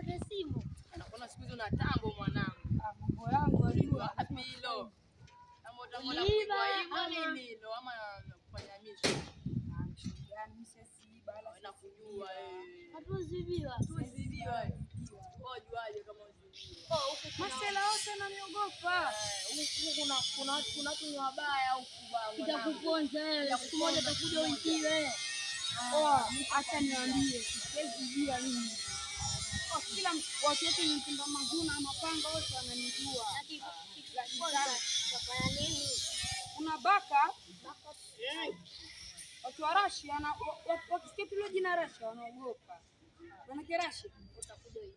upate simu. Anakuona siku hizo na tambo mwanangu. Mambo yangu unajua Wapi hilo? Kama utamwona kwa hivyo nini hilo ama kufanya misho? yani msisiba ala Nakujua Hatuzibiwa. Tuzibiwa. Wajuaje kama uzibiwa? Masela wote wananiogopa. Huku kuna watu wabaya huku bwana. Itakuponza wewe. Siku moja utakuja uikiwe. Acha niwaambie, siwezi jua mimi. Kila watu wote ni mtumba maguna mapanga wote wananijua. Utafanya nini? Kuna baka watu wa Russia wakisikia tu jina Russia wanaogopa. Wanake Russia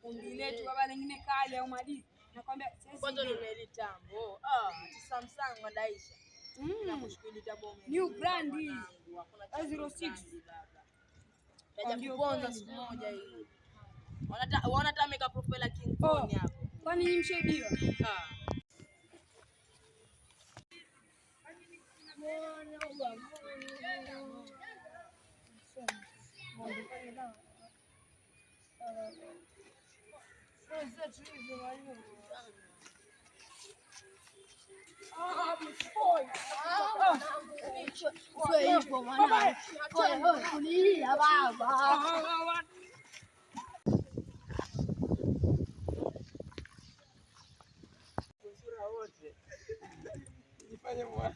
kundi letu baba lingine kali au madini. Nakwambia kwanza ndio ile tambo. Samsung madaisha. Nakushukuru tambo. New brand hii. 06. Taja kuponza siku moja hii. Wanataka make profile King Kong hapo. Kwani ni mshaidiwa? Kulia baba. Sura wote. Jifanye mwana.